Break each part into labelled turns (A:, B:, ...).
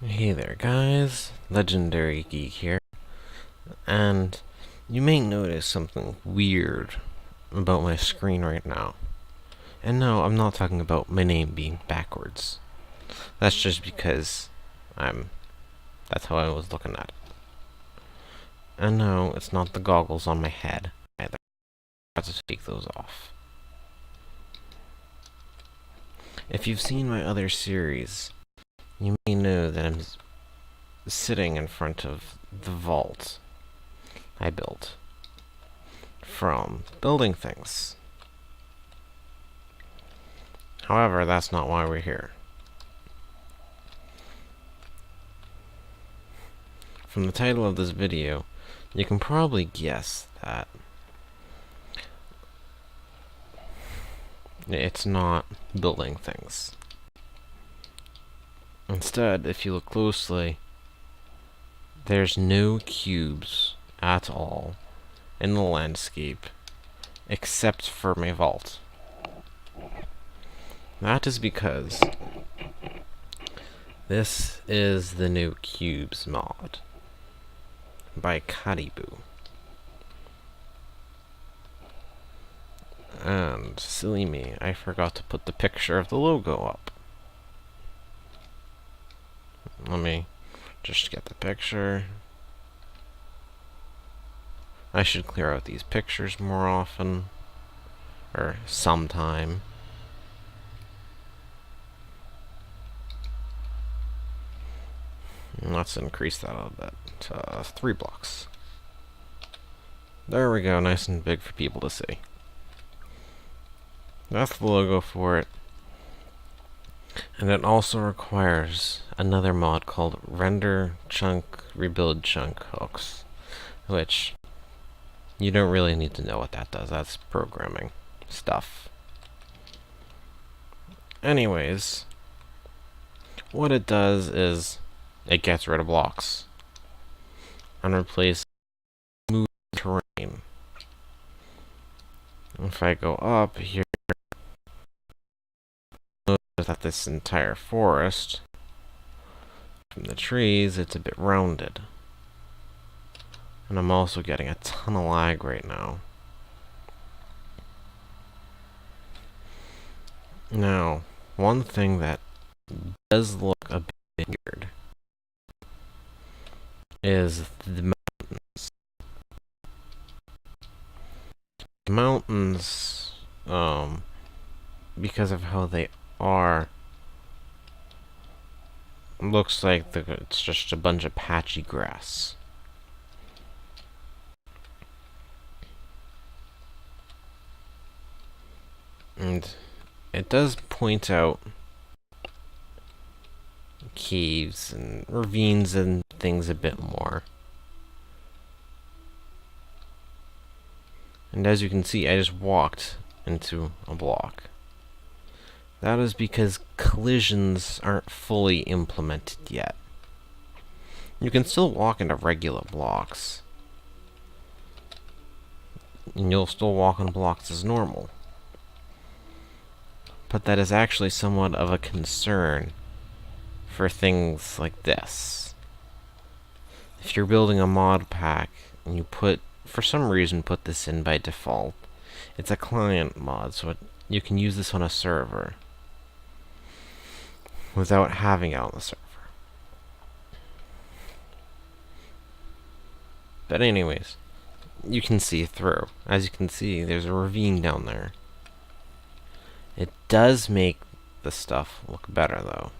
A: Hey there guys, Legendary Geek here, and you may notice something weird about my screen right now. And no, I'm not talking about my name being backwards. That's just because that's how I was looking at it. And no, it's not the goggles on my head either. I have to take those off. If you've seen my other series, you may know that I'm sitting in front of the vault I built from building things. However, that's not why we're here. From the title of this video, you can probably guess that it's not building things. Instead, if you look closely, there's no cubes at all in the landscape except for my vault. That is because this is the new cubes mod by Caribou. And silly me, I forgot to put the picture of the logo up. Let me just get the picture. I should clear out these pictures more often, or sometime. Let's increase that a little bit to 3 blocks. There we go, nice and big for people to see. That's the logo for it. And it also requires another mod called Render Chunk Rebuild Chunk Hooks, which you don't really need to know what that does. That's programming stuff. Anyways, what it does is it gets rid of blocks and replaces smooth terrain. If I go up here, notice that this entire forest, from the trees, it's a bit rounded. And I'm also getting a ton of lag right now. Now, one thing that does look a bit weird is the mountains. The mountains, because of how they are, looks like it's just a bunch of patchy grass. And it does point out caves and ravines and things a bit more. And as you can see, I just walked into a block. That is because collisions aren't fully implemented yet. You can still walk into regular blocks, and you'll still walk on blocks as normal. But that is actually somewhat of a concern for things like this. If you're building a mod pack and you for some reason put this in by default, it's a client mod, so you can use this on a server without having it on the server. But anyways, you can see through. As you can see, there's a ravine down there. It does make the stuff look better, though.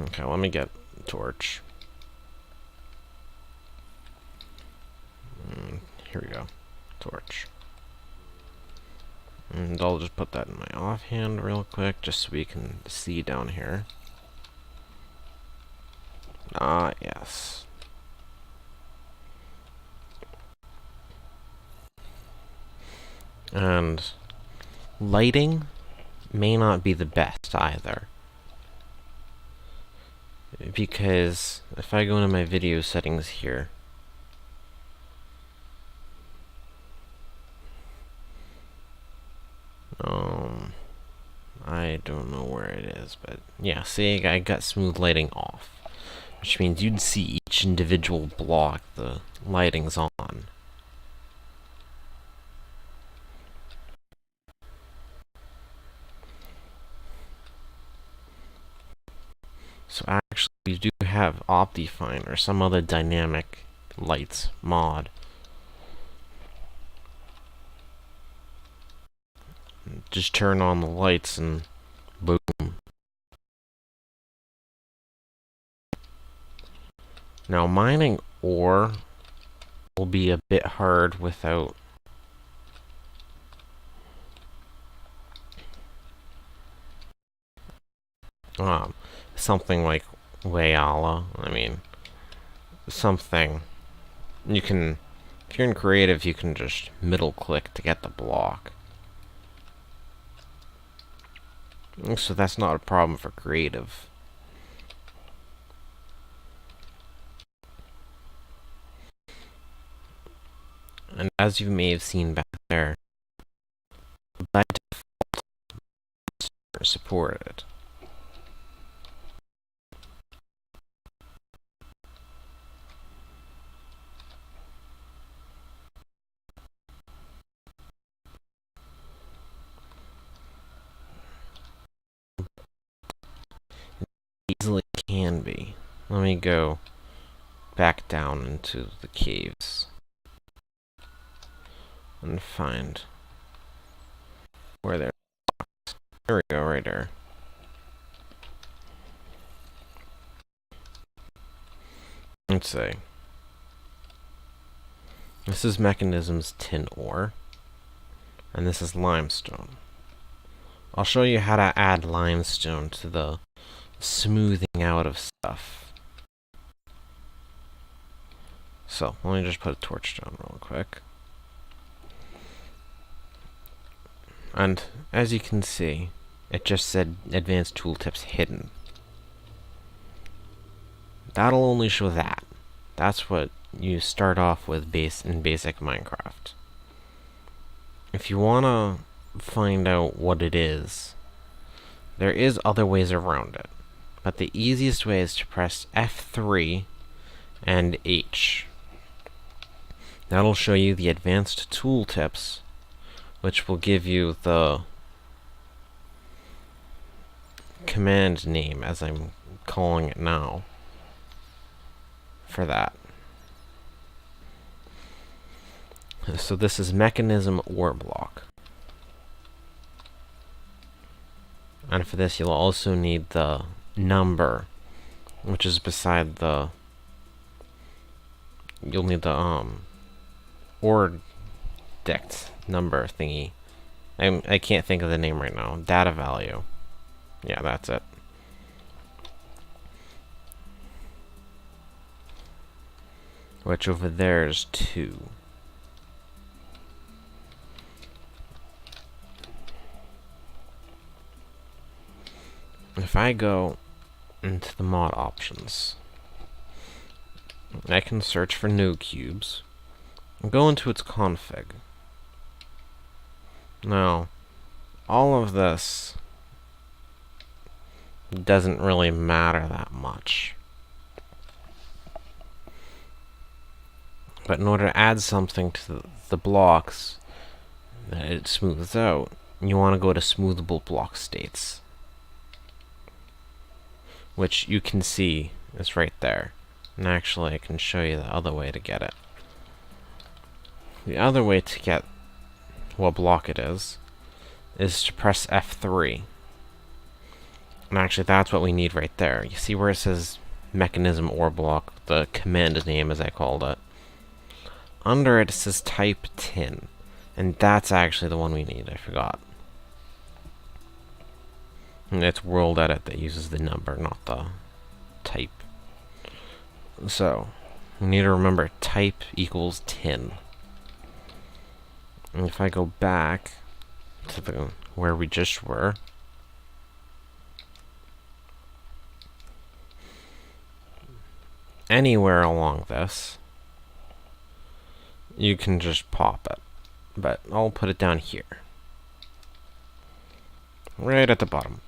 A: Okay, let me get a torch. Here we go. Torch. And I'll just put that in my offhand real quick, just so we can see down here. Ah, yes. And lighting may not be the best either. Because if I go into my video settings here, I don't know where it is, but yeah, see, I got smooth lighting off, which means you'd see each individual block the lighting's on. So actually, we do have Optifine or some other dynamic lights mod. Just turn on the lights and boom. Now mining ore will be a bit hard without something like Wayala. I mean, something you can, if you're in creative, you can just middle click to get the block. So that's not a problem for creative. And as you may have seen back there, by default, it's supported. Easily can be. Let me go back down into the caves and find where they're. There we go, right there. Let's see. This is Mechanism's tin ore, and this is limestone. I'll show you how to add limestone to the smoothing out of stuff. So, let me just put a torch down real quick. And, as you can see, it just said Advanced Tooltips Hidden. That'll only show that. That's what you start off with in basic Minecraft. If you want to find out what it is, there is other ways around it. But the easiest way is to press F3 and H. That'll show you the advanced tooltips, which will give you the command name, as I'm calling it now, for that. So this is Mechanism ore block. And for this, you'll also need the number, which is beside the. You'll need the ore dect number thingy. I can't think of the name right now. Data value. Yeah, that's it. Which over there is 2. If I go into the mod options, I can search for no cubes and go into its config. Now, all of this doesn't really matter that much. But in order to add something to the blocks that it smooths out, you want to go to smoothable block states, which you can see is right there. And actually, I can show you the other way to get it. The other way to get what block it is to press F3. And actually, that's what we need right there. You see where it says Mechanism ore block, the command name as I called it. Under it, it says type tin. And that's actually the one we need, I forgot. And it's World Edit that uses the number, not the type. So, we need to remember type equals tin. And if I go back to where we just were, anywhere along this, you can just pop it. But I'll put it down here. right at the bottom.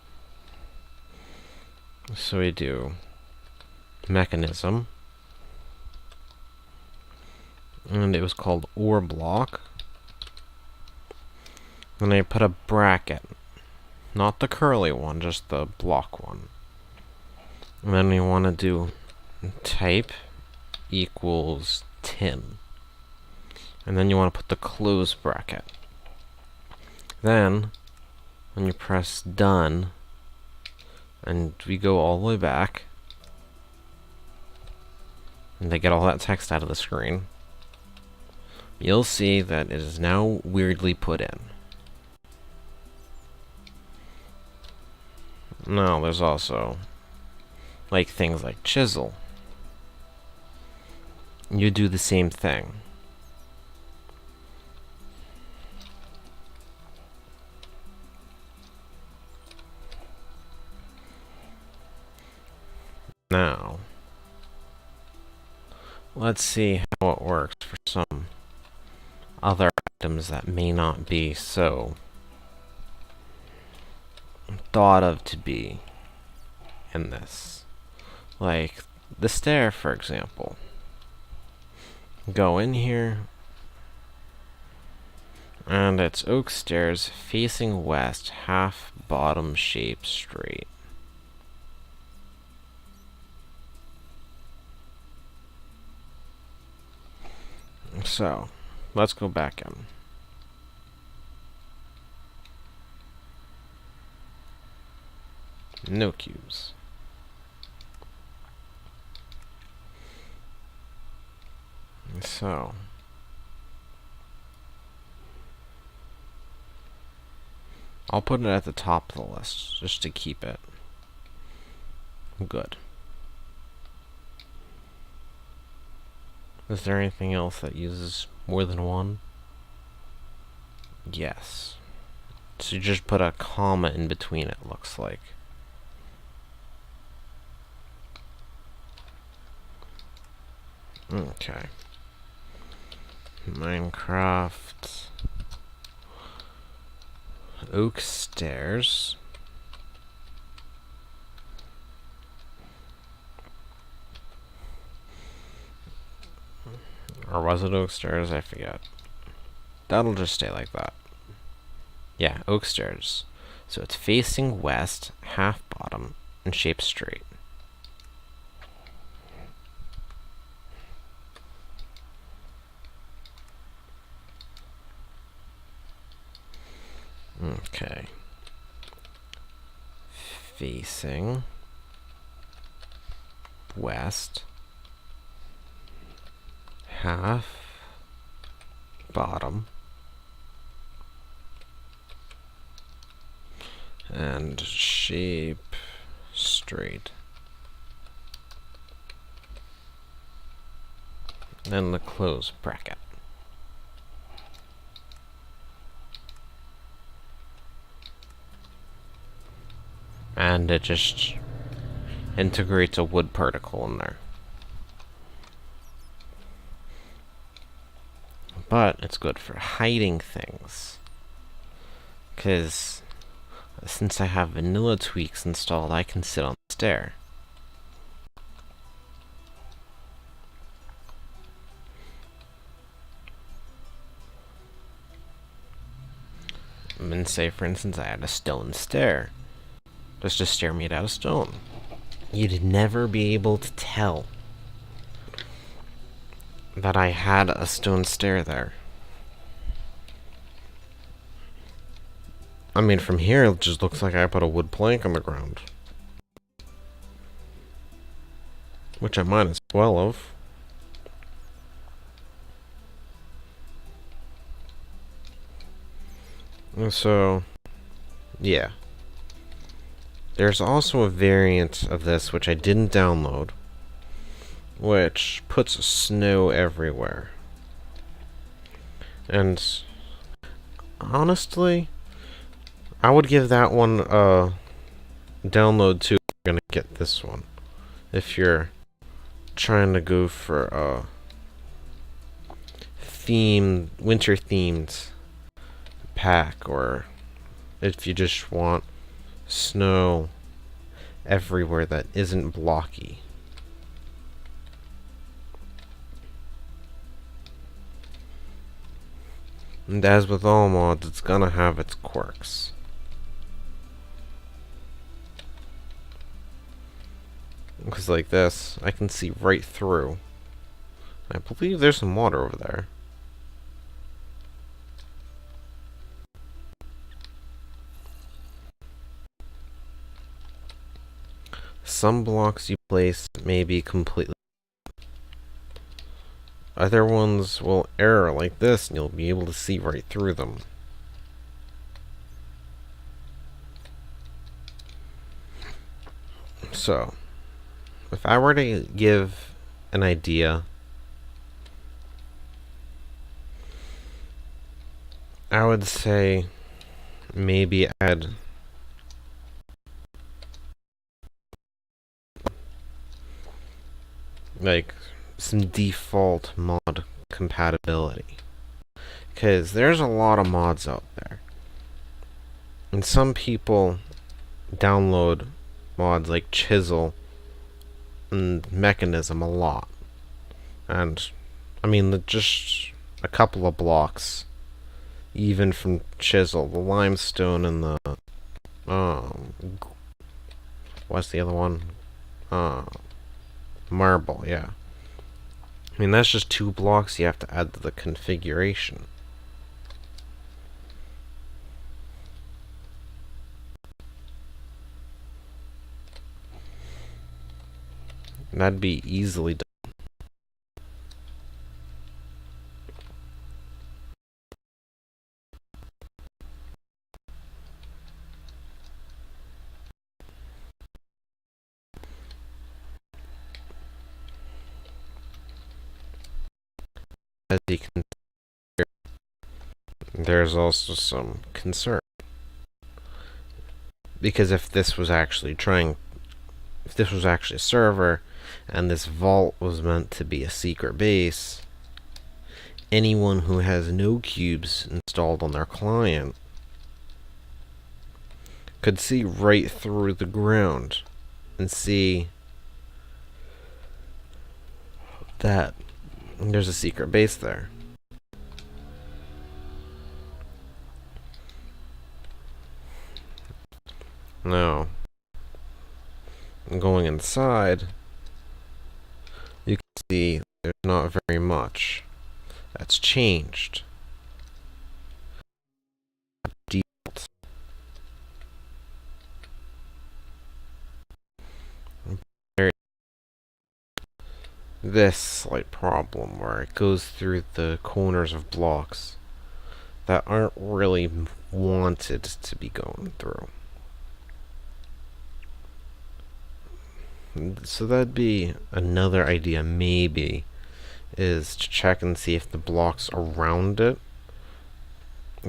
A: So we do mechanism, and it was called OR block. Then I put a bracket, not the curly one, just the block one. And then we want to do type equals 10. And then you want to put the close bracket. Then, when you press done, and we go all the way back, and they get all that text out of the screen, you'll see that it is now weirdly put in. Now, there's also like things like chisel. You do the same thing. Now, let's see how it works for some other items that may not be so thought of to be in this. Like the stair, for example. Go in here, and it's oak stairs facing west, half bottom shape straight. So, let's go back in. No cubes. So, I'll put it at the top of the list, just to keep it good. Is there anything else that uses more than one? Yes. So you just put a comma in between, it looks like. Okay. Minecraft oak stairs. Or was it oak stairs? I forget. That'll just stay like that. Yeah, oak stairs. So it's facing west, half bottom, and shaped straight. Okay. Facing west, half bottom, and shape straight. Then the close bracket. And it just integrates a wood particle in there. But it's good for hiding things. Because since I have vanilla tweaks installed, I can sit on the stair. And say, for instance, I had a stone stair. Just a stair made out of stone. You'd never be able to tell that I had a stone stair there. I mean, from here, it just looks like I put a wood plank on the ground. Which I might as well have. And so, yeah. There's also a variant of this which I didn't download, which puts snow everywhere. And honestly, I would give that one a download too. If you're gonna get this one, if you're trying to go for a winter themed pack, or if you just want snow everywhere that isn't blocky. And as with all mods, it's gonna have its quirks. Because like this, I can see right through. I believe there's some water over there. Some blocks you place may be completely. Other ones will err like this, and you'll be able to see right through them. So, if I were to give an idea, I would say maybe add like some default mod compatibility, because there's a lot of mods out there, and some people download mods like Chisel and Mechanism a lot, and I mean just a couple of blocks even from Chisel, the limestone and the what's the other one? Marble, yeah. I mean, that's just 2 blocks you have to add to the configuration. And that'd be easily done. As you can hear, there's also some concern. Because if this was actually a server, and this vault was meant to be a secret base, anyone who has no cubes installed on their client could see right through the ground and see that there's a secret base there. Now, going inside, you can see there's not very much that's changed. Default. This slight problem where it goes through the corners of blocks that aren't really wanted to be going through. So that'd be another idea, maybe, is to check and see if the blocks around it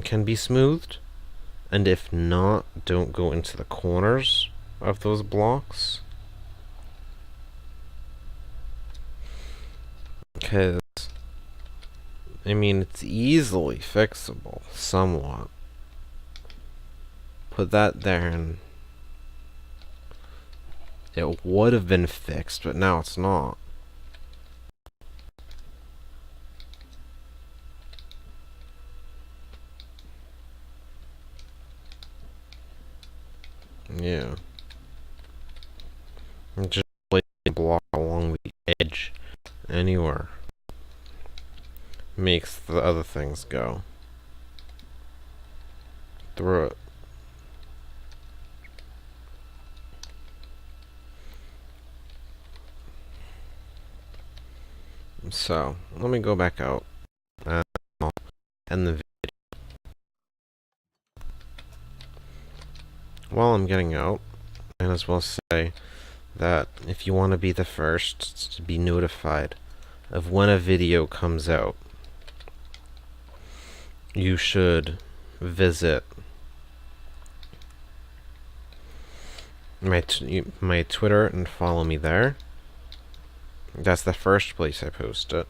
A: can be smoothed. And if not, don't go into the corners of those blocks. Because, I mean, it's easily fixable, somewhat. Put that there and it would have been fixed, but now it's not. Yeah. Just place a block along the edge anywhere makes the other things go through it. So, let me go back out and I'll end the video. While I'm getting out, I might as well say that if you want to be the first to be notified of when a video comes out, you should visit my Twitter and follow me there. That's the first place I post it.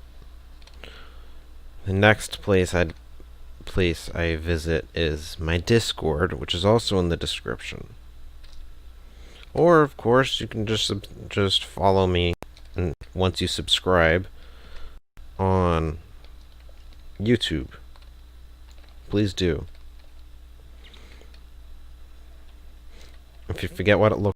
A: The next place I visit is my Discord, which is also in the description. Or, of course, you can just follow me and once you subscribe on YouTube. Please do. If you forget what it looks